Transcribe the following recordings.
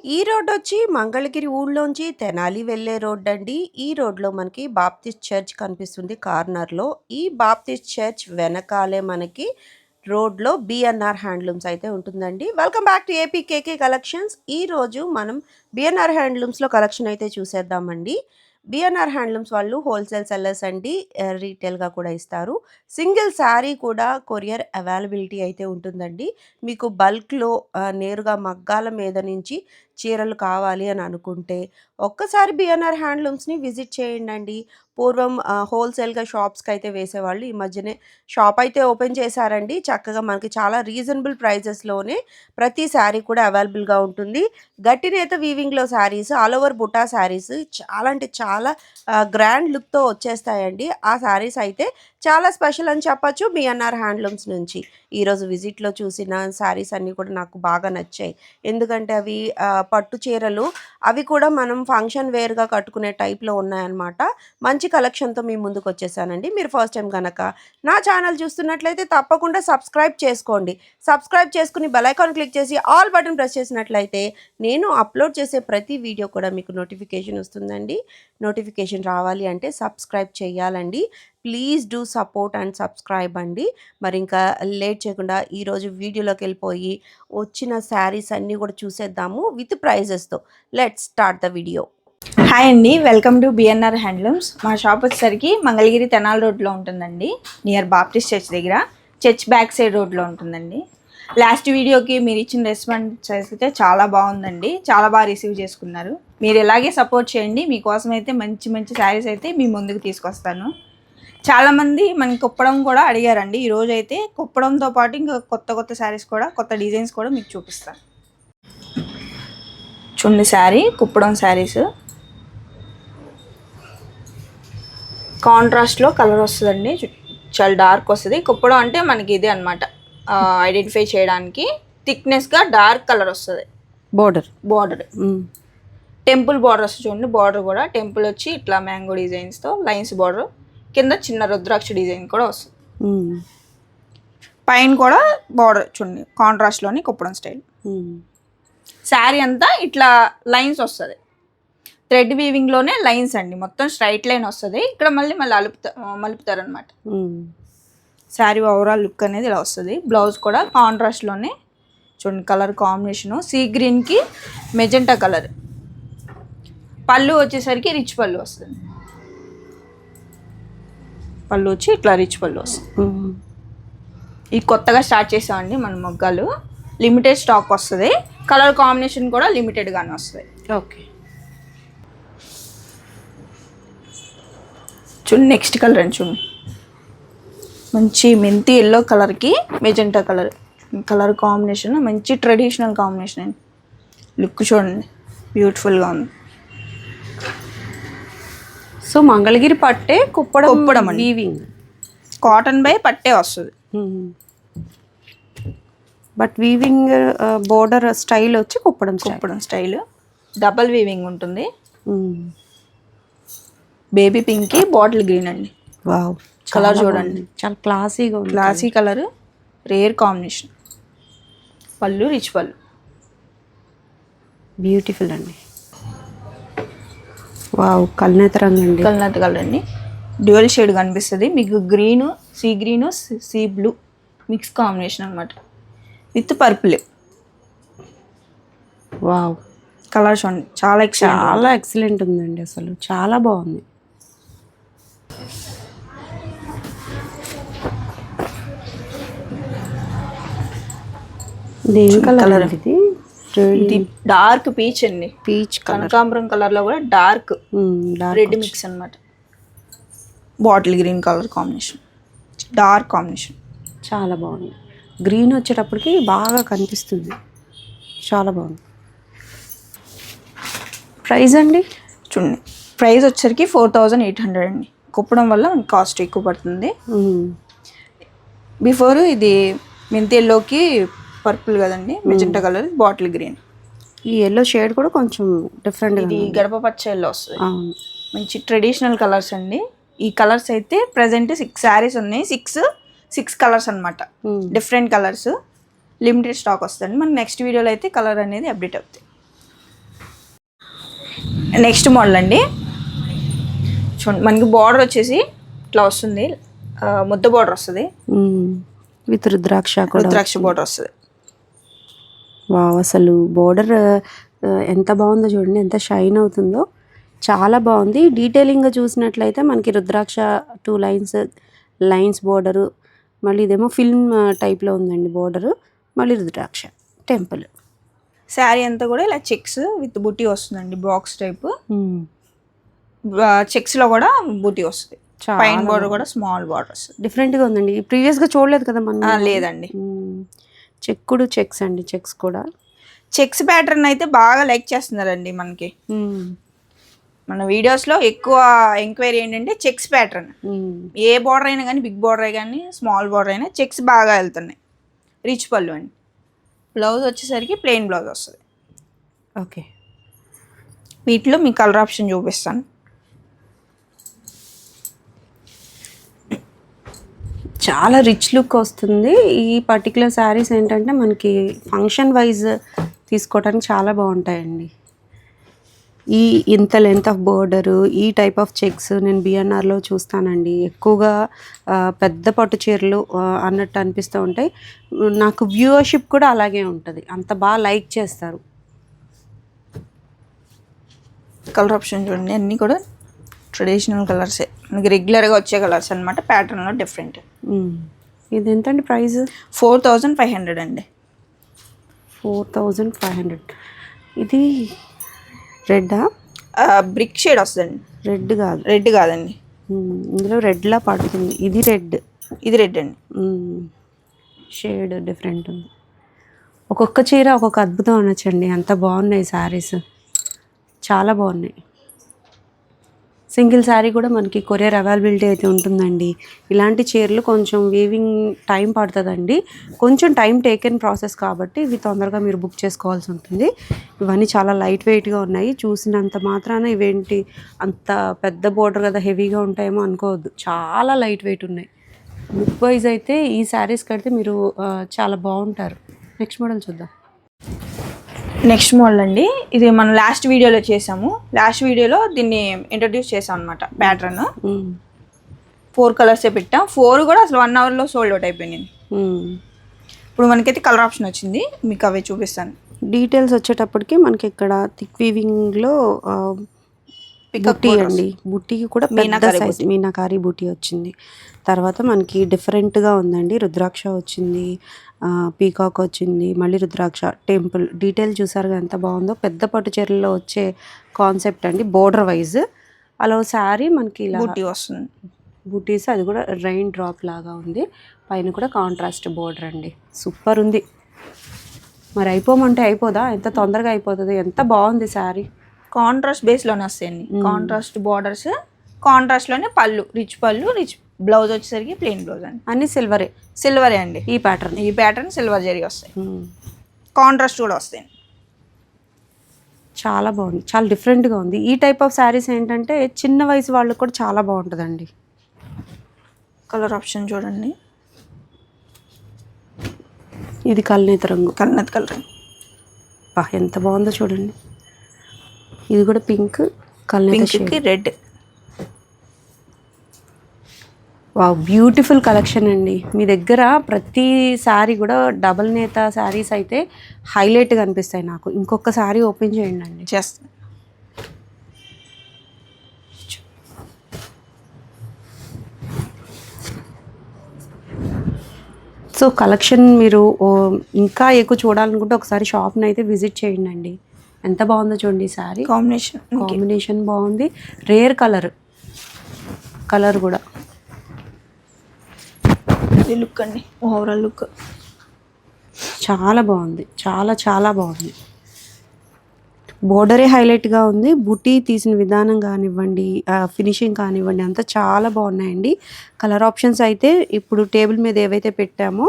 ఈ రోడ్డొచ్చి మంగళగిరి ఊళ్ళోంచి తెనాలి వెళ్ళే రోడ్డండి. ఈ రోడ్‌లో మనకి బాప్టిస్ట్ చర్చ్ కనిపిస్తుంది కార్నర్‌లో. ఈ బాప్టిస్ట్ చర్చ్ వెనకాలే మనకి రోడ్‌లో బిఎన్ఆర్ హ్యాండ్లూమ్స్ అయితే ఉంటుందండి. Welcome back to AP KK collections. ఈరోజు మనం బిఎన్ఆర్ హ్యాండ్లూమ్స్‌లో కలెక్షన్ అయితే చూసేద్దామండి. బిఎన్ఆర్ హ్యాండ్లూమ్స్ వాళ్ళు హోల్‌సేల్ సెల్లర్స్ అండి. రీటైల్‌గా కూడా ఇస్తారు. సింగిల్ శారీ కూడా కొరియర్ అవైలబిలిటీ అయితే ఉంటుందండి. మీకు బల్క్‌లో నేరుగా మగ్గాల మీద నుంచి చీరలు కావాలి అని అనుకుంటే ఒక్కసారి బిఎన్ఆర్ హ్యాండ్లూమ్స్‌ని విజిట్ చేయండండి. పూర్వం హోల్‌సేల్‌గా షాప్స్‌కైతే వేసేవాళ్ళు. ఈ మధ్యనే షాప్ అయితే ఓపెన్ చేశారండి. చక్కగా మనకి చాలా రీజనబుల్ ప్రైజెస్‌లోనే ప్రతి శారీ కూడా అవైలబుల్‌గా ఉంటుంది. గట్టినేత వీవింగ్‌లో శారీస్, ఆల్ ఓవర్ బుటా శారీస్ చాలా అంటే చాలా గ్రాండ్ లుక్‌తో వచ్చేస్తాయండి. ఆ శారీస్ అయితే చాలా స్పెషల్ అని చెప్పొచ్చు బిఎన్ఆర్ హ్యాండ్లూమ్స్ నుంచి. ఈరోజు విజిట్‌లో చూసిన శారీస్ అన్నీ కూడా నాకు బాగా నచ్చాయి. ఎందుకంటే అవి పట్టు చీరలు అవి కూడా మనం ఫంక్షన్ వేర్‌గా కట్టుకునే టైప్‌లో ఉన్నాయన్నమాట. మంచి కలెక్షన్‌తో మీ ముందుకొచ్చేసానండి. మీరు ఫస్ట్ టైం గనక నా ఛానల్ చూస్తున్నట్లయితే తప్పకుండా సబ్స్క్రైబ్ చేసుకోండి. సబ్స్క్రైబ్ చేసుకుని బెల్ ఐకాన్ క్లిక్ చేసి ఆల్ బటన్ ప్రెస్ చేసినట్లయితే నేను అప్లోడ్ చేసే ప్రతి వీడియో కూడా మీకు నోటిఫికేషన్ వస్తుందండి. నోటిఫికేషన్ రావాలి అంటే సబ్స్క్రైబ్ చేయాలండి. Please do support and subscribe అండి. మరి ఇంకా లేట్ చేయకుండా ఈరోజు వీడియోలోకి వెళ్ళిపోయి వచ్చిన శారీస్ అన్నీ కూడా చూసేద్దాము విత్ ప్రైజెస్తో. Let's start the video. Hi అండి, వెల్కమ్ టు బిఎన్ఆర్ హ్యాండ్లూమ్స్. మా షాప్ వచ్చేసరికి మంగళగిరి తెనాలి రోడ్లో ఉంటుందండి, నియర్ బాప్టిస్ట్ చర్చ్ దగ్గర. చర్చ్ బ్యాక్ సైడ్ రోడ్లో ఉంటుందండి. లాస్ట్ వీడియోకి మీరు ఇచ్చిన రెస్పాన్స్ అయితే చాలా బాగుందండి, చాలా బాగా రిసీవ్ చేసుకున్నారు. మీరు ఇలాగే సపోర్ట్ చేయండి. మీకోసం అయితే మంచి మంచి శారీస్ అయితే మీ ముందుకు తీసుకొస్తాను. చాలామంది మనకి కుప్పడం కూడా అడిగారండి. ఈరోజు అయితే కుప్పడంతో పాటు ఇంకా కొత్త కొత్త శారీస్ కూడా, కొత్త డిజైన్స్ కూడా మీకు చూపిస్తాను. చుండి శారీ, కుప్పడం శారీస్ కాంట్రాస్ట్లో కలర్ వస్తుందండి. చాలా డార్క్ వస్తుంది. కుప్పడం అంటే మనకి ఇదే అనమాట, ఐడెంటిఫై చేయడానికి. థిక్నెస్గా డార్క్ కలర్ వస్తుంది. బార్డర్ టెంపుల్ బార్డర్ వస్తుంది చూడండి. బార్డర్ కూడా టెంపుల్ వచ్చి ఇట్లా మ్యాంగో డిజైన్స్తో లైన్స్ బార్డర్, కింద చిన్న రుద్రాక్ష డిజైన్ కూడా వస్తుంది. పైన కూడా బార్డర్ చూడండి, కాంట్రాస్ట్లోని కుప్పడం స్టైల్. శారీ అంతా ఇట్లా లైన్స్ వస్తుంది. థ్రెడ్ వీవింగ్లోనే లైన్స్ అండి, మొత్తం స్ట్రైట్ లైన్ వస్తుంది. ఇక్కడ మళ్ళీ మలుపుతారు అనమాట. శారీ ఓవరాల్ లుక్ అనేది ఇలా వస్తుంది. బ్లౌజ్ కూడా కాంట్రాస్ట్లోనే చూడండి, కలర్ కాంబినేషను సీ గ్రీన్కి మెజెంటా కలర్. పళ్ళు వచ్చేసరికి రిచ్ పళ్ళు వస్తుంది. పళ్ళు వచ్చి ఇట్లా రిచ్ పళ్ళు వస్తుంది. ఇది కొత్తగా స్టార్ట్ చేసామండి మన మొగ్గాలు. లిమిటెడ్ స్టాక్ వస్తుంది. కలర్ కాంబినేషన్ కూడా లిమిటెడ్గానే వస్తుంది. ఓకే, చూడండి నెక్స్ట్ కలర్ అని చూడండి, మంచి మెంతి ఎల్లో కలర్కి మెజెంటా కలర్ కాంబినేషన్. మంచి ట్రెడిషనల్ కాంబినేషన్ అండి. లుక్ చూడండి, బ్యూటిఫుల్గా ఉంది. సో మంగళగిరి పట్టే కుప్పడం వీవింగ్, కాటన్ బై పట్టే వస్తుంది. బట్ వీవింగ్ బోర్డర్ స్టైల్ వచ్చి కుప్పడం స్టైల్. డబల్ వీవింగ్ ఉంటుంది. బేబీ పింక్ కి బాటిల్ గ్రీన్ అండి. వావ్, కలర్ చూడండి, చాలా క్లాసీ కలర్, రేర్ కాంబినేషన్. పళ్ళు రిచ్ పళ్ళు, బ్యూటిఫుల్ అండి. వావ్, కల్నేత రంగు అండి. కల్నేత కలర్ అండి. డ్యూయల్ షేడ్ కనిపిస్తుంది మీకు. Green, sea blue mix combination అనమాట, విత్ పర్పుల్. వావ్, కలర్ చూడండి, చాలా ఎక్సలెంట్ ఉందండి. అసలు చాలా బాగుంది. కలర్ ఇది డార్క్ పీచ్ అండి. పీచ్ కనకాంబరం కలర్ లో కూడా డార్క్ రెడ్ మిక్స్ అనమాట. Bottle green colour combination, dark combination, చాలా బాగుంది. గ్రీన్ వచ్చేటప్పటికి బాగా కనిపిస్తుంది. చాలా బాగుంది. ప్రైస్ అండి చూడండి, ప్రైస్ వచ్చేసరికి 4800 అండి. కుప్పడం వల్ల కాస్ట్ ఎక్కువ పడుతుంది. బిఫోర్ ఇది మెంతి ఎల్లోకి పర్పుల్ కదండి, మెజెంటా కలర్, బాటిల్ గ్రీన్. ఈ ఎల్లో షేడ్ కూడా కొంచెం డిఫరెంట్. ఇది గడప పచ్చ ఎల్లో వస్తుంది. మంచి ట్రెడిషనల్ కలర్స్ అండి. ఈ కలర్స్ అయితే ప్రజెంట్ 6 శారీస్ ఉన్నాయి. 6 కలర్స్ అనమాట, డిఫరెంట్ కలర్స్. లిమిటెడ్ స్టాక్ వస్తుంది. మనకి నెక్స్ట్ వీడియోలో అయితే కలర్ అనేది అప్డేట్ అవుతాయి. నెక్స్ట్ మోడల్ అండి. చూడండి మనకి బార్డర్ వచ్చేసి ఇట్లా వస్తుంది, ముద్ద బార్డర్ వస్తుంది, విత్ రుద్రాక్ష కూడా, రుద్రాక్ష బార్డర్ వస్తుంది. వావ్, అసలు బోర్డర్ ఎంత బాగుందో చూడండి, ఎంత షైన్ అవుతుందో, చాలా బాగుంది. డీటెయిలింగ్గా చూసినట్లయితే మనకి రుద్రాక్ష 2 లైన్స్ బోర్డరు, మళ్ళీ ఇదేమో ఫిల్మ్ టైప్లో ఉందండి బోర్డరు, మళ్ళీ రుద్రాక్ష టెంపుల్. శారీ అంతా కూడా ఇలా చెక్స్ విత్ బుటీ వస్తుందండి, బాక్స్ టైప్. చెక్స్లో కూడా బుటీ వస్తుంది, పైన బోర్డర్ కూడా స్మాల్ బోర్డర్ వస్తుంది. డిఫరెంట్గా ఉందండి, ప్రీవియస్గా చూడలేదు కదా మనం. లేదండి, చెక్కుడు చెక్స్ అండి, చెక్స్ కూడా చెక్స్ ప్యాటర్న్ అయితే బాగా లైక్ చేస్తున్నారండి మనకి. మన వీడియోస్లో ఎక్కువ ఎంక్వైరీ ఏంటంటే చెక్స్ ప్యాటర్న్. ఏ బార్డర్ అయినా కానీ, బిగ్ బార్డర్ కానీ స్మాల్ బార్డర్ అయినా చెక్స్ బాగా వెళ్తున్నాయి. రిచ్ పళ్ళు అండి. బ్లౌజ్ వచ్చేసరికి ప్లెయిన్ బ్లౌజ్ వస్తుంది. ఓకే, వీటిలో మీ కలర్ ఆప్షన్ చూపిస్తాను. చాలా రిచ్ లుక్ వస్తుంది. ఈ పర్టికులర్ శారీస్ ఏంటంటే మనకి ఫంక్షన్ వైజ్ తీసుకోవడానికి చాలా బాగుంటాయండి. ఇంత లెంత్ ఆఫ్ బోర్డరు, ఈ టైప్ ఆఫ్ చెక్స్ నేను బిఎన్ఆర్లో చూస్తానండి ఎక్కువగా. పెద్ద పట్టు చీరలు అన్నట్టు అనిపిస్తూ ఉంటాయి. నాకు వ్యూవర్షిప్ కూడా అలాగే ఉంటుంది, అంత బాగా లైక్ చేస్తారు. కలర్ ఆప్షన్ చూడండి, అన్నీ కూడా ట్రెడిషనల్ కలర్సే, మనకి రెగ్యులర్గా వచ్చే కలర్స్ అనమాట. ప్యాటర్న్లో డిఫరెంట్. ఇది ఎంతండి ప్రైస్? 4500 అండి. 4500. ఇది రెడ్డా? బ్రిక్ షేడ్ వస్తుందండి. రెడ్ కాదండి, ఇందులో రెడ్లా పడుతుంది. ఇది రెడ్, ఇది రెడ్ అండి. షేడ్ డిఫరెంట్ ఉంది. ఒక్కొక్క చీర ఒక్కొక్క అద్భుతం అనొచ్చండి, అంత బాగున్నాయి శారీస్, చాలా బాగున్నాయి. సింగిల్ శారీ కూడా మనకి కొరియర్ అవైలబిలిటీ అయితే ఉంటుందండి. ఇలాంటి చీరలు కొంచెం వీవింగ్ టైం పడుతుందండి, కొంచెం టైం టేకెన్ ప్రాసెస్ కాబట్టి ఇవి తొందరగా మీరు బుక్ చేసుకోవాల్సి ఉంటుంది. ఇవన్నీ చాలా లైట్ వెయిట్గా ఉన్నాయి. చూసినంత మాత్రాన ఇవేంటి అంత పెద్ద బోర్డర్ కదా హెవీగా ఉంటాయేమో అనుకోవద్దు, చాలా లైట్ వెయిట్ ఉన్నాయి. లుక్ వైజ్ అయితే ఈ శారీస్ కడితే మీరు చాలా బాగుంటారు. నెక్స్ట్ మోడల్ చూద్దాం. నెక్స్ట్ మోడల్ అండి, ఇది మనం లాస్ట్ వీడియోలో చేసాము. లాస్ట్ వీడియోలో దీన్ని ఇంట్రడ్యూస్ చేసాం అనమాట. ప్యాటర్న్ 4 కలర్సే పెట్టాం. 4 కూడా అసలు 1 అవర్లో సోల్డ్ అవుట్ అయిపోయింది. ఇప్పుడు మనకైతే కలర్ ఆప్షన్ వచ్చింది, మీకు అవే చూపిస్తాను. డీటెయిల్స్ వచ్చేటప్పటికి మనకి ఇక్కడ థిక్ వీవింగ్లో బుట్టి అండి, బుట్టికి కూడా పెద్ద సైజ్ మీనాకారి బుట్టి వచ్చింది. తర్వాత మనకి డిఫరెంట్గా ఉందండి, రుద్రాక్ష వచ్చింది, పీకాక్ వచ్చింది, మళ్ళీ రుద్రాక్ష టెంపుల్. డీటెయిల్ చూసారుగా ఎంత బాగుందో, పెద్ద పట్టు చీరల్లో వచ్చే కాన్సెప్ట్ అండి బోర్డర్ వైజ్. అలా శారీ మనకి ఇలా బుట్టి వస్తుంది, బుటీస్, అది కూడా రైన్ డ్రాప్ లాగా ఉంది. పైన కూడా కాంట్రాస్ట్ బోర్డర్ అండి, సూపర్ ఉంది. మరి అయిపోమంటే అయిపోదా, ఎంత తొందరగా అయిపోతుంది, ఎంత బాగుంది శారీ. కాంట్రాస్ట్ బేస్లోనే వస్తాయండి, కాంట్రాస్ట్ బార్డర్స్, కాంట్రాస్ట్లోనే పళ్ళు, రిచ్ పళ్ళు, రిచ్ బ్లౌజ్ వచ్చేసరికి ప్లెయిన్ బ్లౌజ్ అండి. అన్ని సిల్వరే అండి. ఈ ప్యాటర్న్ సిల్వర్ జరీ వస్తాయి, కాంట్రాస్ట్ కూడా వస్తాయి. చాలా బాగుంది, చాలా డిఫరెంట్గా ఉంది. ఈ టైప్ ఆఫ్ శారీస్ ఏంటంటే చిన్న వయసు వాళ్ళకి కూడా చాలా బాగుంటుందండి. కలర్ ఆప్షన్ చూడండి, ఇది కల్నేత రంగు, కల్నేత కలర్. ఎంత బాగుందో చూడండి. ఇది కూడా పింక్, పింక్కి రెడ్. వావ్, బ్యూటిఫుల్ కలెక్షన్ అండి. మీ దగ్గర ప్రతి శారీ కూడా డబల్ నేత శారీస్ అయితే హైలైట్గా అనిపిస్తాయి నాకు. ఇంకొక శారీ ఓపెన్ చేయండి అండి. చేస్తాను. సో కలెక్షన్ మీరు ఇంకా ఎక్కువ చూడాలనుకుంటే ఒకసారి షాప్ని అయితే విజిట్ చేయండి అండి. ఎంత బాగుందో చూడండి ఈ శారీ. కాంబినేషన్ బాగుంది, రేర్ కలర్ కూడా. లుక్ అండి, ఓవరాల్ లుక్ చాలా బాగుంది, చాలా చాలా బాగుంది. బోర్డరే హైలైట్గా ఉంది, బుటీ తీసిన విధానం కానివ్వండి, ఫినిషింగ్ కానివ్వండి, అంతా చాలా బాగున్నాయండి. కలర్ ఆప్షన్స్ అయితే ఇప్పుడు టేబుల్ మీద ఏవైతే పెట్టామో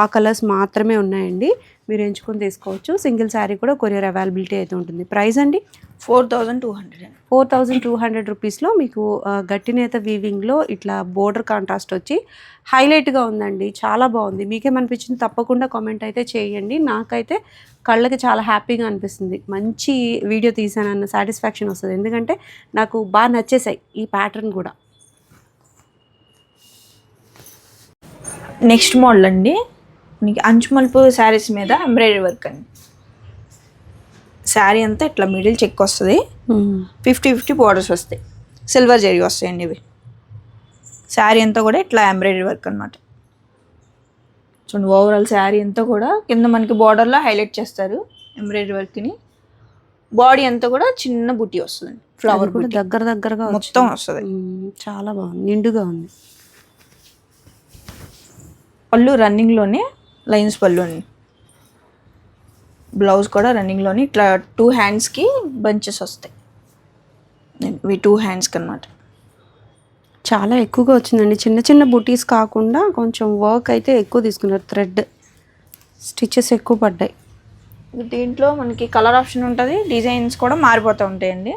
ఆ కలర్స్ మాత్రమే ఉన్నాయండి, మీరు ఎంచుకొని తీసుకోవచ్చు. సింగిల్ శారీ కూడా కొరియర్ అవైలబిలిటీ అయితే ఉంటుంది. ప్రైస్ అండి 4200 4,200 రూపీస్లో మీకు గట్టి నేత వీవింగ్లో ఇట్లా బోర్డర్ కాంట్రాస్ట్ వచ్చి హైలైట్గా ఉందండి. చాలా బాగుంది. మీకేమనిపించింది తప్పకుండా కామెంట్ అయితే చేయండి. నాకైతే కళ్ళకి చాలా హ్యాపీగా అనిపిస్తుంది. మంచి వీడియో తీసానన్న సాటిస్ఫాక్షన్ వస్తుంది. ఎందుకంటే నాకు బాగా నచ్చేసాయి ఈ ప్యాటర్న్ కూడా. నెక్స్ట్ మోడల్ అండి, మీకు అంచుమలుపు శారీస్ మీద ఎంబ్రాయిడరీ వర్క్ అండి. శారీ అంతా ఇట్లా మిడిల్ చెక్ వస్తుంది, 50-50 బోర్డర్స్ వస్తాయి, సిల్వర్ జరీ వస్తాయండి ఇవి. శారీ అంతా కూడా ఇట్లా ఎంబ్రాయిడరీ వర్క్ అనమాట. చూడండి, ఓవరాల్ శారీ అంతా కూడా కింద మనకి బార్డర్లో హైలైట్ చేస్తారు ఎంబ్రాయిడరీ వర్క్ని. బాడీ అంతా కూడా చిన్న బుట్టి వస్తుంది, ఫ్లవర్ కూడా దగ్గరగా మొత్తం వస్తుంది. చాలా బాగుంది, నిండుగా ఉంది. పళ్ళు రన్నింగ్లోనే లైన్స్ పళ్ళు అండి. బ్లౌజ్ కూడా రన్నింగ్లోనే ఇట్లా 2 హ్యాండ్స్కి బంచెస్ వస్తాయి. ఇవి 2 హ్యాండ్స్కి అనమాట. చాలా ఎక్కువగా వచ్చిందండి. చిన్న చిన్న బుటీస్ కాకుండా కొంచెం వర్క్ అయితే ఎక్కువ తీసుకున్నారు. థ్రెడ్ స్టిచెస్ ఎక్కువ పడ్డాయి. దీంట్లో మనకి కలర్ ఆప్షన్ ఉంటుంది, డిజైన్స్ కూడా మారిపోతూ ఉంటాయండి.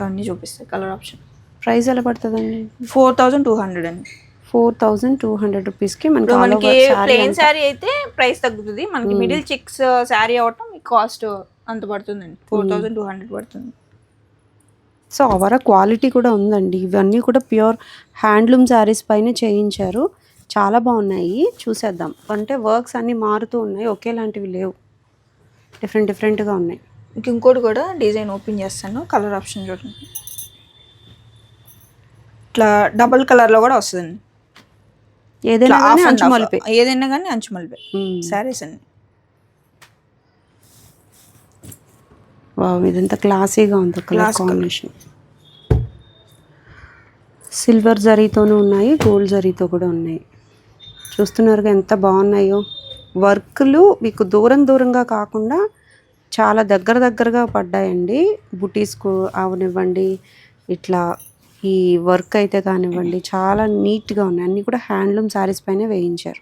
అన్నీ చూపిస్తాయి కలర్ ఆప్షన్. ప్రైస్ ఎలా పడుతుందండి? 4200 అండి. 4,200 రూపీస్కి మనకి ప్లెయిన్ శారీ అయితే ప్రైస్ తగ్గుతుంది. మనకి మిడిల్ చెక్స్ శారీ అవటం మీకు కాస్ట్ అంత పడుతుందండి, 4200 పడుతుంది. సో అవర క్వాలిటీ కూడా ఉందండి. ఇవన్నీ కూడా ప్యూర్ హ్యాండ్లూమ్ శారీస్ పైన చేయించారు. చాలా బాగున్నాయి. చూసేద్దాం. అంటే వర్క్స్ అన్నీ మారుతూ ఉన్నాయి, ఒకేలాంటివి లేవు, డిఫరెంట్గా ఉన్నాయి. ఇంకోటి కూడా డిజైన్ ఓపెన్ చేస్తాను, కలర్ ఆప్షన్ చూడండి. ఇట్లా డబుల్ కలర్లో కూడా వస్తుందండి. ఏదైనా కానీ అంచు మలిపే శారీస్ అండి. వావ్, ఇదంతా క్లాసీగా ఉంది. కలర్ కాంబినేషన్ సిల్వర్ జరీతోనూ ఉన్నాయి, గోల్డ్ జరీతో కూడా ఉన్నాయి. చూస్తున్నారుగా ఎంత బాగున్నాయో. వర్క్లు మీకు దూరంగా కాకుండా చాలా దగ్గరగా పడ్డాయండి. బుటీస్కు అవనివ్వండి, ఇట్లా ఈ వర్క్ అయితే కానివ్వండి, చాలా నీట్గా ఉన్నాయి. అన్నీ కూడా హ్యాండ్లూమ్ శారీస్ పైన వేయించారు.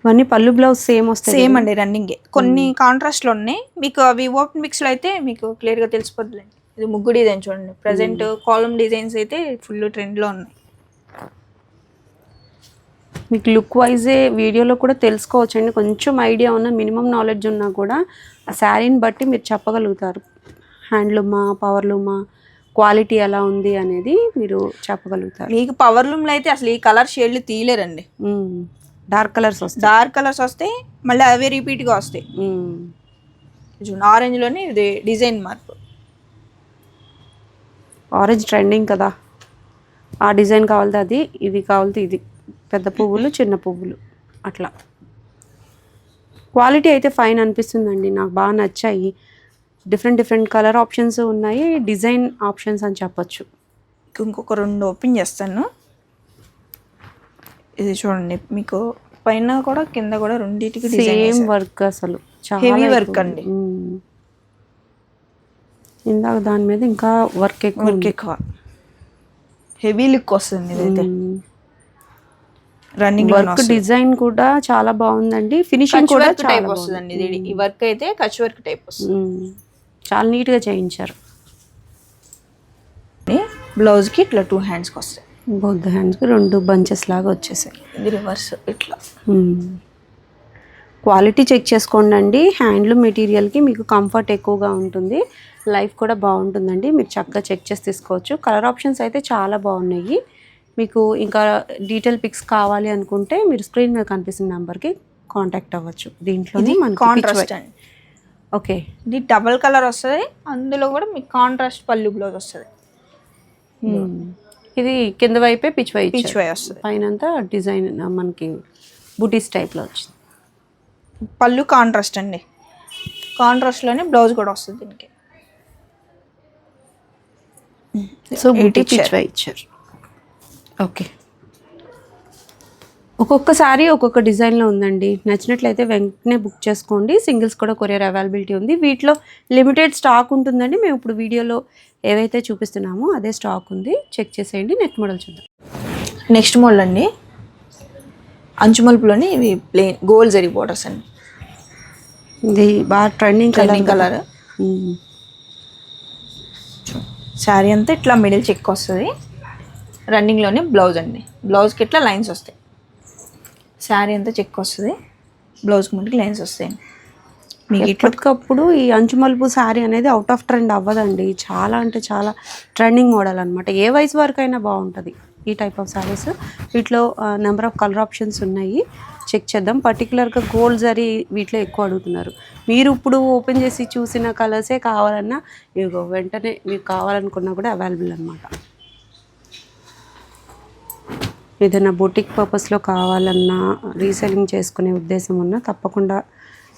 ఇవన్నీ పళ్ళు బ్లౌజ్ సేమ్ వస్తాయి. సేమ్ అండి, రన్నింగే. కొన్ని కాంట్రాస్ట్లో ఉన్నాయి. మీకు అవి ఓపెన్ మిక్స్లో అయితే మీకు క్లియర్గా తెలిసిపోతుందండి. ఇది ముగ్గు డిజైన్ చూడండి. ప్రజెంట్ కాలమ్ డిజైన్స్ అయితే ఫుల్ ట్రెండ్లో ఉన్నాయి. మీకు లుక్ వైజే వీడియోలో కూడా తెలుసుకోవచ్చండి. కొంచెం ఐడియా ఉన్న, మినిమం నాలెడ్జ్ ఉన్నా కూడా ఆ శారీని బట్టి మీరు చెప్పగలుగుతారు. హ్యాండ్లూమా, పవర్లూమా, క్వాలిటీ ఎలా ఉంది అనేది మీరు చెప్పగలుగుతారు. మీకు పవర్లూమ్లో అయితే అసలు ఈ కలర్ షేడ్లు తీయలేరండి. డార్క్ కలర్స్ వస్తాయి, మళ్ళీ అవే రిపీట్గా వస్తాయి. ఆరెంజ్లోనే ఇది డిజైన్ మార్పు. ఆరెంజ్ ట్రెండింగ్ కదా, ఆ డిజైన్ కావాలితే అది, ఇది కావాలితే ఇది. పెద్ద పువ్వులు, చిన్న పువ్వులు అట్లా. క్వాలిటీ అయితే ఫైన్ అనిపిస్తుందండి, నాకు బాగా నచ్చాయి. డిఫరెంట్ కలర్ ఆప్షన్స్ ఉన్నాయి, డిజైన్ ఆప్షన్స్ అని చెప్పొచ్చు. ఇంకొక 2 ఓపెన్ చేస్తాను. ఇది చూడండి, మీకు పైన కూడా కింద కూడా రెండింటికి సేమ్ వర్క్, అసలు హెవీ వర్క్ అండి. ఇందాక దాని మీద ఇంకా వర్క్ ఎక్కువ హెవీ లుక్ వస్తుంది. ఇదైతే రన్నింగ్ వర్క్, డిజైన్ కూడా చాలా బాగుందండి. ఫినిషింగ్ కూడా టైప్ వస్తుందండి. ఇది ఈ వర్క్ అయితే కచ్ వర్క్ టైప్ వస్తుంది. చాలా నీట్గా చేయించారు. బ్లౌజ్కి ఇట్లా 2 హ్యాండ్స్కి వస్తాయి. బోత్ హ్యాండ్స్కి 2 బంచెస్ లాగా వచ్చేసాయి. ఇది రివర్స్ ఇట్లా. క్వాలిటీ చెక్ చేసుకోండి. హ్యాండ్లూమ్ మెటీరియల్కి మీకు కంఫర్ట్ ఎక్కువగా ఉంటుంది, లైఫ్ కూడా బాగుంటుందండి. మీరు చక్కగా చెక్ చేసి తీసుకోవచ్చు. కలర్ ఆప్షన్స్ అయితే చాలా బాగున్నాయి. మీకు ఇంకా డీటెయిల్ పిక్స్ కావాలి అనుకుంటే మీరు స్క్రీన్ మీద కనిపిస్తున్న నెంబర్కి కాంటాక్ట్ అవ్వచ్చు. దీంట్లోనే మనకి కాంట్రాస్ట్ అండి. ఓకే, ఇది డబల్ కలర్ వస్తుంది, అందులో కూడా మీకు కాంట్రాస్ట్ పళ్ళు బ్లౌజ్ వస్తుంది. ఇది కింద వైపే పిచ్ వై వస్తుంది, పైన అంతా డిజైన్ మనకి బుటీస్ టైప్లో వచ్చింది. పళ్ళు కాంట్రాస్ట్ అండి, కాంట్రాస్ట్లోనే బ్లౌజ్ కూడా వస్తుంది దీనికి. సో బుటీ పిచ్ వై ఇచ్చారు. ఓకే, ఒక్కొక్క సారీ ఒక్కొక్క డిజైన్లో ఉందండి. నచ్చినట్లయితే వెంటనే బుక్ చేసుకోండి. సింగిల్స్ కూడా కొరియర్ అవైలబిలిటీ ఉంది. వీటిలో లిమిటెడ్ స్టాక్ ఉంటుందండి. మేము ఇప్పుడు వీడియోలో ఏవైతే చూపిస్తున్నామో అదే స్టాక్ ఉంది, చెక్ చేసేయండి. నెక్స్ట్ మోడల్ చూద్దాం. నెక్స్ట్ మోడల్ అండి, అంచుమలుపులోని ఇవి ప్లెయిన్ గోల్డ్ జరీ బోర్డర్స్ అండి. ఇది బాగా ట్రెండింగ్ ట్రెండింగ్ కలర్. ఉమ్. శారీ అంతా ఇట్లా మిడిల్ చెక్ వస్తుంది. రన్నింగ్లోనే బ్లౌజ్ అండి. బ్లౌజ్కి ఇట్లా లైన్స్ వస్తాయి. శారీ అంతా చెక్ వస్తుంది, బ్లౌజ్కి మటుకు లైన్స్ వస్తాయి. మీకు ఇట్లా ఇప్పటికప్పుడు ఈ అంచు మలుపు శారీ అనేది అవుట్ ఆఫ్ ట్రెండ్ అవ్వదండి. చాలా అంటే చాలా ట్రెండింగ్ మోడల్ అనమాట. ఏ వయసు వరకు అయినా బాగుంటుంది ఈ టైప్ ఆఫ్ శారీస్. వీటిలో నెంబర్ ఆఫ్ కలర్ ఆప్షన్స్ ఉన్నాయి, చెక్ చేద్దాం. పర్టికులర్గా గోల్డ్ జరీ వీటిలో ఎక్కువ అడుగుతున్నారు. మీరు ఇప్పుడు ఓపెన్ చేసి చూసిన కలర్సే కావాలన్నా ఇదిగో వెంటనే మీకు కావాలనుకున్నా కూడా అవైలబుల్ అనమాట. ఏదైనా బొటిక్ పర్పస్లో కావాలన్నా, రీసెల్లింగ్ చేసుకునే ఉద్దేశం ఉన్నా తప్పకుండా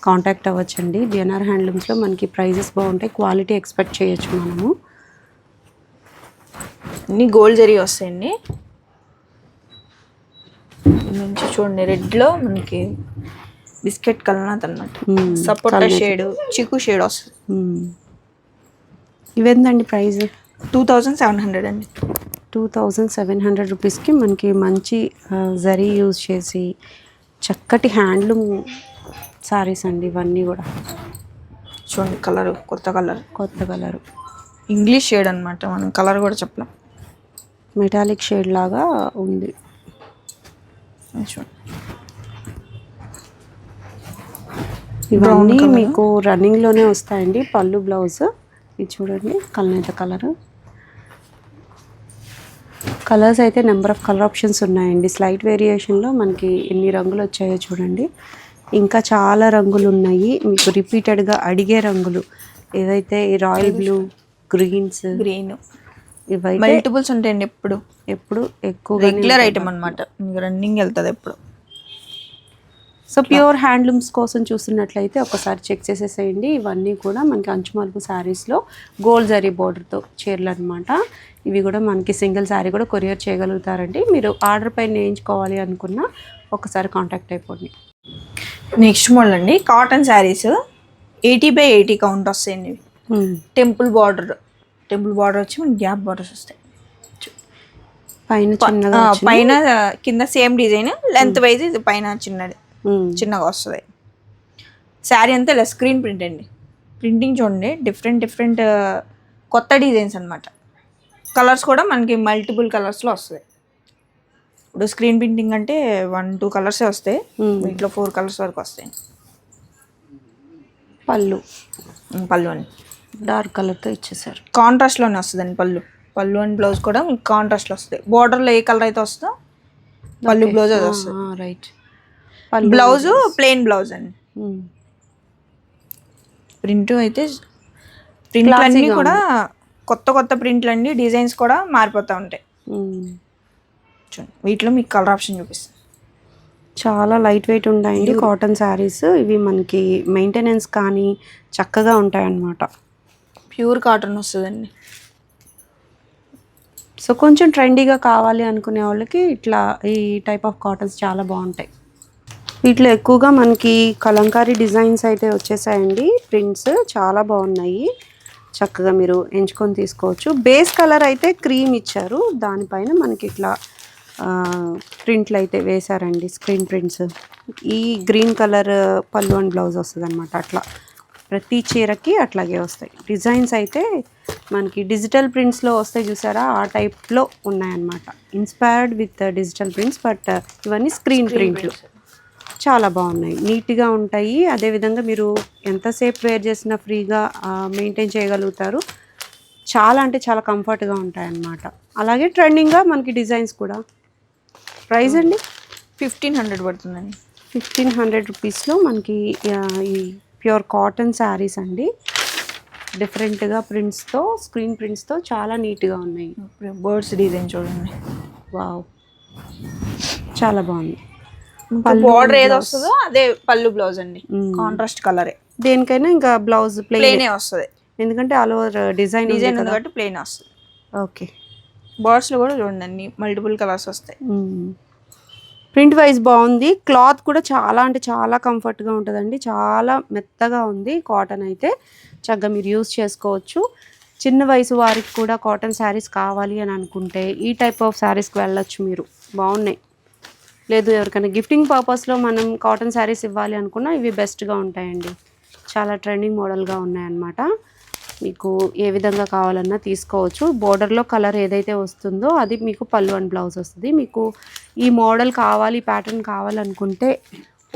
కాంటాక్ట్ అవ్వచ్చండి. బిఎన్ఆర్ హ్యాండ్లూమ్స్లో మనకి ప్రైజెస్ బాగుంటాయి, క్వాలిటీ ఎక్స్పెక్ట్ చేయొచ్చు మనము. అన్ని గోల్డ్ జరీ వస్తాయండి. మంచి చూడండి, రెడ్లో మనకి బిస్కెట్ కలర్ అనమాట. సపోటా షేడ్, చిక్కు షేడ్ వస్తుంది. ఇవేందండి ప్రైస్? 2700 అండి. 2700 రూపీస్కి మనకి మంచి జరీ యూజ్ చేసి చక్కటి హ్యాండ్లూమ్ సారీస్ అండి ఇవన్నీ కూడా. చూడండి కలర్, కొత్త కలరు ఇంగ్లీష్ షేడ్ అనమాట. మనం కలర్ కూడా చెప్పలేం, మెటాలిక్ షేడ్ లాగా ఉంది. చూడండి ఇవన్నీ మీకు రన్నింగ్లోనే వస్తాయండి. పళ్ళు బ్లౌజ్ ఇది చూడండి, కల్నేత కలర్స్ అయితే నెంబర్ ఆఫ్ కలర్ ఆప్షన్స్ ఉన్నాయండి. స్లైట్ వేరియేషన్లో మనకి ఎన్ని రంగులు వచ్చాయో చూడండి. ఇంకా చాలా రంగులు ఉన్నాయి మీకు రిపీటెడ్గా అడిగే రంగులు. ఏదైతే ఈ రాయల్ బ్లూ, గ్రీన్ ఇవైతే మల్టిపుల్స్ ఉంటాయండి. ఎప్పుడు ఎక్కువ రెగ్యులర్ ఐటమ్ అనమాట, రన్నింగ్ వెళ్తుంది ఎప్పుడు. సో ప్యూర్ హ్యాండ్లూమ్స్ కోసం చూస్తున్నట్లయితే ఒకసారి చెక్ చేసేసేయండి. ఇవన్నీ కూడా మనకి అంచుమలుపు శారీస్లో గోల్డ్ జరీ బోర్డర్తో చీరలు అనమాట. ఇవి కూడా మనకి సింగిల్ శారీ కూడా కొరియర్ చేయగలుగుతారండి. మీరు ఆర్డర్ పైన వేయించుకోవాలి అనుకున్నా ఒకసారి కాంటాక్ట్ అయిపోండి. నెక్స్ట్ మోడల్ అండి, కాటన్ శారీస్ 80/80 కౌంట్ వస్తాయండి. టెంపుల్ బార్డర్ వచ్చి మనకి గ్యాప్ బార్డర్స్ వస్తాయి. పైన కింద సేమ్ డిజైన్, లెంత్ వైజ్ ఇది పైన చిన్నగా వస్తుంది. శారీ అంతా ఇలా స్క్రీన్ ప్రింట్ అండి. ప్రింటింగ్ చూడండి, డిఫరెంట్ కొత్త డిజైన్స్ అనమాట. కలర్స్ కూడా మనకి మల్టిపుల్ కలర్స్లో వస్తాయి. ఇప్పుడు స్క్రీన్ ప్రింటింగ్ అంటే 1-2 కలర్సే వస్తాయి, వీటిలో 4 కలర్స్ వరకు వస్తాయి. పళ్ళు అని డార్క్ కలర్తో ఇచ్చేసారు. కాంట్రాస్ట్లోనే వస్తుందండి పళ్ళు అండ్ బ్లౌజ్ కూడా మీకు కాంట్రాస్ట్లో వస్తుంది. బోర్డర్లో ఏ కలర్ అయితే వస్తుందో పళ్ళు బ్లౌజ్ అది వస్తుంది. రైట్. బ్లౌజ్ ప్లెయిన్ బ్లౌజ్ అండి. ప్రింట్ అయితే ప్రింట్లు అన్నీ కూడా కొత్త ప్రింట్లు అండి. డిజైన్స్ కూడా మారిపోతూ ఉంటాయి. చూడండి వీటిలో మీకు కలర్ ఆప్షన్ చూపిస్తాను. చాలా లైట్ వెయిట్ ఉంటాయండి కాటన్ శారీస్. ఇవి మనకి మెయింటెనెన్స్ కానీ చక్కగా ఉంటాయన్నమాట. ప్యూర్ కాటన్ వస్తుందండి. సో కొంచెం ట్రెండీగా కావాలి అనుకునే వాళ్ళకి ఇట్లా ఈ టైప్ ఆఫ్ కాటన్స్ చాలా బాగుంటాయి. వీటిలో ఎక్కువగా మనకి కలంకారీ డిజైన్స్ అయితే వచ్చేసాయండి. ప్రింట్స్ చాలా బాగున్నాయి, చక్కగా మీరు ఎంచుకొని తీసుకోవచ్చు. బేస్ కలర్ అయితే క్రీమ్ ఇచ్చారు, దానిపైన మనకి ఇట్లా ప్రింట్లు అయితే వేశారండి, స్క్రీన్ ప్రింట్స్. ఈ గ్రీన్ కలర్ పళ్ళు అండ్ బ్లౌజ్ వస్తుంది అనమాట. అట్లా ప్రతి చీరకి అట్లాగే వస్తాయి. డిజైన్స్ అయితే మనకి డిజిటల్ ప్రింట్స్లో వస్తాయి చూసారా, ఆ టైప్లో ఉన్నాయన్నమాట. Inspired with digital prints, but ఇవన్నీ స్క్రీన్ ప్రింట్లు. చాలా బాగున్నాయి, నీట్గా ఉంటాయి. అదేవిధంగా మీరు ఎంతసేపు వేర్ చేసినా ఫ్రీగా మెయింటైన్ చేయగలుగుతారు. చాలా అంటే చాలా కంఫర్ట్గా ఉంటాయి అన్నమాట. అలాగే ట్రెండింగ్గా మనకి డిజైన్స్ కూడా. ప్రైస్ అండి 1500 పడుతుందండి. 1500 రూపీస్లో మనకి ఈ ప్యూర్ కాటన్ శారీస్ అండి. డిఫరెంట్గా ప్రింట్స్తో, స్క్రీన్ ప్రింట్స్తో చాలా నీట్గా ఉన్నాయి. బర్డ్స్ డిజైన్ చూడండి, వావ్ చాలా బాగుంది. బార్డర్ ఏది వస్తుందో అదే పళ్ళు బ్లౌజ్ అండి, కాంట్రాస్ట్ కలరే. దేనికైనా ఇంకా బ్లౌజ్ ప్లెయిన్ వస్తుంది, ఎందుకంటే ఆల్ ఓవర్ డిజైన్ ఉంది కాబట్టి ప్లెయిన్ వస్తుంది. ఓకే. బర్డ్స్లో కూడా చూడండి మల్టిపుల్ కలర్స్ వస్తాయి. ప్రింట్ వైజ్ బాగుంది. క్లాత్ కూడా చాలా అంటే చాలా కంఫర్ట్గా ఉంటుందండి, చాలా మెత్తగా ఉంది. కాటన్ అయితే చక్కగా మీరు యూస్ చేసుకోవచ్చు. చిన్న వయసు వారికి కూడా కాటన్ శారీస్ కావాలి అని అనుకుంటే ఈ టైప్ ఆఫ్ శారీస్కి వెళ్ళొచ్చు మీరు, బాగున్నాయి. లేదు ఎవరికైనా గిఫ్టింగ్ పర్పస్లో మనం కాటన్ శారీస్ ఇవ్వాలి అనుకున్నా ఇవి బెస్ట్గా ఉంటాయండి. చాలా ట్రెండింగ్ మోడల్గా ఉన్నాయన్నమాట. మీకు ఏ విధంగా కావాలన్నా తీసుకోవచ్చు. బోర్డర్లో కలర్ ఏదైతే వస్తుందో అది మీకు పళ్ళు అండ్ బ్లౌజ్ వస్తుంది. మీకు ఈ మోడల్ కావాలి, ప్యాటర్న్ కావాలనుకుంటే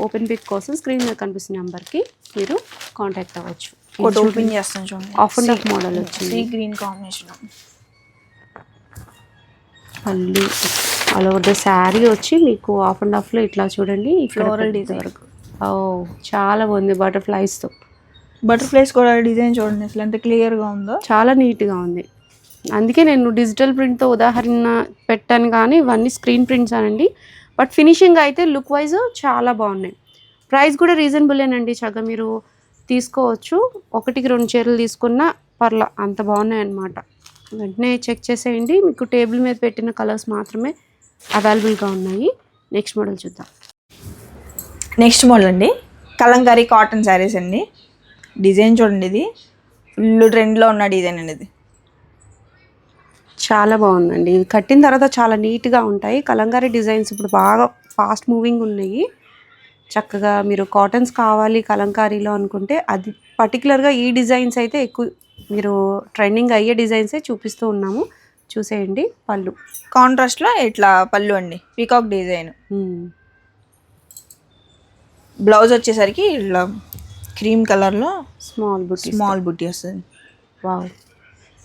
ఓపెన్ పిక్ కోసం స్క్రీన్ మీద కనిపిస్తున్న నెంబర్కి మీరు కాంటాక్ట్ అవ్వచ్చు. ఓపెన్ చేస్తాను చూడండి. ఆఫ్ అండ్ ఆఫ్ మోడల్ వచ్చింది. గ్రీన్ కాంబినేషన్ పళ్ళు ఆల్ ఓవర్ ద శారీ వచ్చి మీకు ఆఫ్ అండ్ ఆఫ్లో ఇట్లా చూడండి ఫ్లోరల్ డిజైన్ వరకు. ఓ చాలా బాగుంది. బటర్ఫ్లైస్తో బటర్ఫ్లైస్ కూడా డిజైన్ చూడండి అసలు ఎంత క్లియర్గా ఉందో. చాలా నీట్గా ఉంది. అందుకే నేను డిజిటల్ ప్రింట్తో ఉదాహరణ పెట్టాను, కానీ ఇవన్నీ స్క్రీన్ ప్రింట్స్ అనండి. బట్ ఫినిషింగ్ అయితే లుక్ వైజ్ చాలా బాగున్నాయి. ప్రైస్ కూడా రీజనబులేనండి. చక్కగా మీరు తీసుకోవచ్చు. 1-2 చీరలు తీసుకున్నా పర్లా, అంత బాగున్నాయి అన్నమాట. వెంటనే చెక్ చేసేయండి. మీకు టేబుల్ మీద పెట్టిన కలర్స్ మాత్రమే అవైలబుల్గా ఉన్నాయి. నెక్స్ట్ మోడల్ చూద్దాం. నెక్స్ట్ మోడల్ అండి కలంకారీ కాటన్ శారీస్ అండి. డిజైన్ చూడండి, ఇది ఫుల్ ట్రెండ్లో ఉన్న డిజైన్ అండి. ఇది చాలా బాగుందండి. ఇది కట్టిన తర్వాత చాలా నీట్గా ఉంటాయి. కలంకారీ డిజైన్స్ ఇప్పుడు బాగా ఫాస్ట్ మూవింగ్ ఉన్నాయి. చక్కగా మీరు కాటన్స్ కావాలి కలంకారీలో అనుకుంటే అది పర్టికులర్గా ఈ డిజైన్స్ అయితే ఎక్కువ మీరు ట్రెండింగ్ అయ్యే డిజైన్సే చూపిస్తూ ఉన్నాము. చూసేయండి. పళ్ళు కాంట్రాస్ట్లో ఇట్లా పళ్ళు అండి, పీకాక్ డిజైన్. బ్లౌజ్ వచ్చేసరికి ఇట్లా క్రీమ్ కలర్లో స్మాల్ బుట్టి వస్తుంది. వావ్,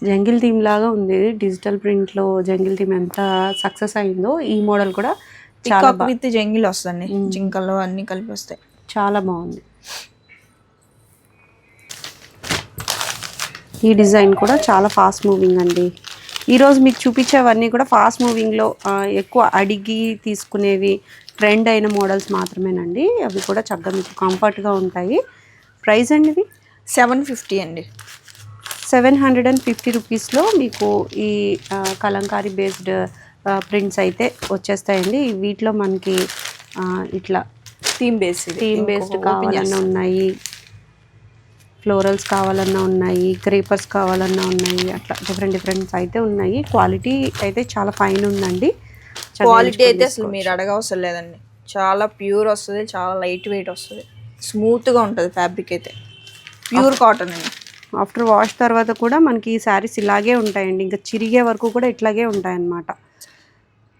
జంగిల్ థీమ్ లాగా ఉంది. డిజిటల్ ప్రింట్లో జంగిల్ థీమ్ ఎంత సక్సెస్ అయిందో ఈ మోడల్ కూడా చాలా విత్ జంగిల్ వస్తుంది. జింకలు అన్నీ కలిపి వస్తాయి. చాలా బాగుంది. ఈ డిజైన్ కూడా చాలా ఫాస్ట్ మూవింగ్ అండి. ఈరోజు మీకు చూపించేవన్నీ కూడా ఫాస్ట్ మూవింగ్లో ఎక్కువ అడిగి తీసుకునేవి ట్రెండ్ అయిన మోడల్స్ మాత్రమేనండి. అవి కూడా చక్కగా మీకు కంఫర్ట్గా ఉంటాయి. ప్రైస్ అండి ఇది 750 అండి. 750 రూపీస్లో మీకు ఈ కలంకారీ బేస్డ్ ప్రింట్స్ అయితే వచ్చేస్తాయండి. వీటిలో మనకి ఇట్లా థీమ్ బేస్డ్ కావాలన్నా ఉన్నాయి, ఫ్లోరల్స్ కావాలన్నా ఉన్నాయి, క్రీపర్స్ కావాలన్నా ఉన్నాయి. అట్లా డిఫరెంట్స్ అయితే ఉన్నాయి. క్వాలిటీ అయితే చాలా ఫైన్ ఉందండి. క్వాలిటీ అయితే అసలు మీరు అడగవసరం లేదండి. చాలా ప్యూర్ వస్తుంది, చాలా లైట్ వెయిట్ వస్తుంది, స్మూత్గా ఉంటుంది. ఫ్యాబ్రిక్ అయితే ప్యూర్ కాటన్ అండి. ఆఫ్టర్ వాష్ తర్వాత కూడా మనకి ఈ శారీస్ ఇలాగే ఉంటాయండి. ఇంకా చిరిగే వరకు కూడా ఇట్లాగే ఉంటాయన్నమాట.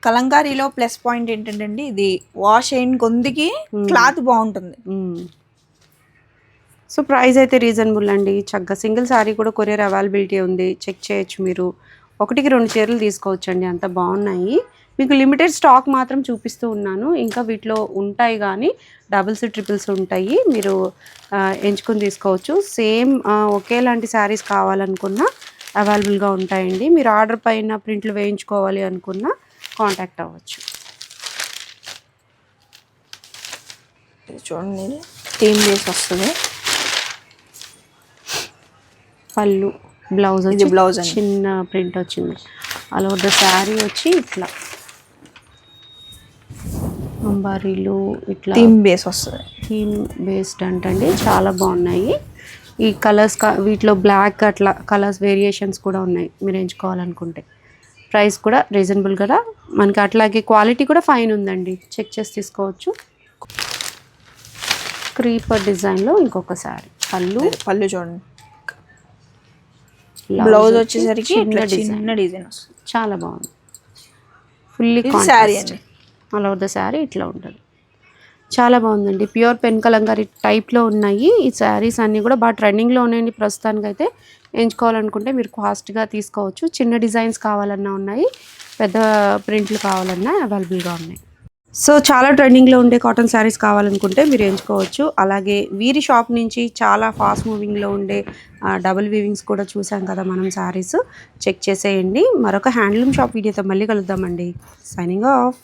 కలంకారీలో ప్లస్ పాయింట్ ఏంటంటే అండి, ఇది వాష్ అయిన కొందికి క్లాత్ బాగుంటుంది. సో ప్రైస్ అయితే రీజనబుల్ అండి. చక్కగా సింగిల్ శారీ కూడా కొరియర్ అవైలబిలిటీ ఉంది. చెక్ చేయొచ్చు. మీరు 1-2 చీరలు తీసుకోవచ్చండి. అంత బాగున్నాయి. మీకు లిమిటెడ్ స్టాక్ మాత్రం చూపిస్తూ ఉన్నాను. ఇంకా వీటిలో ఉంటాయి కానీ డబుల్స్ ట్రిపుల్స్ ఉంటాయి. మీరు ఎంచుకొని తీసుకోవచ్చు. సేమ్ ఒకేలాంటి శారీస్ కావాలనుకున్నా అవైలబుల్గా ఉంటాయండి. మీరు ఆర్డర్ పైన ప్రింట్లు వేయించుకోవాలి అనుకున్నా కాంటాక్ట్ అవ్వచ్చు. చూడండి, థీమ్ బేస్ వస్తుంది. పళ్ళు, బ్లౌజ్ చిన్న ప్రింట్ వచ్చింది. ఆల్ ఓవర్ ద శారీ వచ్చి ఇట్లా అంబారీలు ఇట్లా థీమ్ బేస్ వస్తుంది. థీమ్ బేస్డ్ అంటండి. చాలా బాగున్నాయి. ఈ కలర్స్ వీటిలో బ్లాక్ అట్లా కలర్స్ వేరియేషన్స్ కూడా ఉన్నాయి మీరు ఎంచుకోవాలనుకుంటే. ప్రైస్ కూడా రీజనబుల్ కదా మనకి. అట్లాగే క్వాలిటీ కూడా ఫైన్ ఉందండి. చెక్ చేసి తీసుకోవచ్చు. క్రీపర్ డిజైన్లో ఇంకొక శారీ. పళ్ళు చూడండి. బ్లౌజ్ వచ్చేసరికి చిన్న డిజైన్ వస్తుంది. చాలా బాగుంది. ఫుల్లీ శారీ అండి. ఆల్ ఓవర్ ద శారీ ఇట్లా ఉంటుంది. చాలా బాగుందండి. ప్యూర్ పెన్ కలంకారీ టైప్లో ఉన్నాయి ఈ శారీస్ అన్నీ కూడా. బాగా ట్రెండింగ్లో ఉన్నాయండి ప్రస్తుతానికైతే. ఎంచుకోవాలనుకుంటే మీరు ఫాస్ట్గా తీసుకోవచ్చు. చిన్న డిజైన్స్ కావాలన్నా ఉన్నాయి, పెద్ద ప్రింట్లు కావాలన్నా అవైలబుల్గా ఉన్నాయి. సో చాలా ట్రెండింగ్లో ఉండే కాటన్ శారీస్ కావాలనుకుంటే మీరు ఎంచుకోవచ్చు. అలాగే వీరి షాప్ నుంచి చాలా ఫాస్ట్ మూవింగ్లో ఉండే డబుల్ వీవింగ్స్ కూడా చూసాం కదా మనం. శారీస్ చెక్ చేసేయండి. మరొక హ్యాండ్లూమ్ షాప్ వీడియోతో మళ్ళీ కలుద్దామండి. Signing off.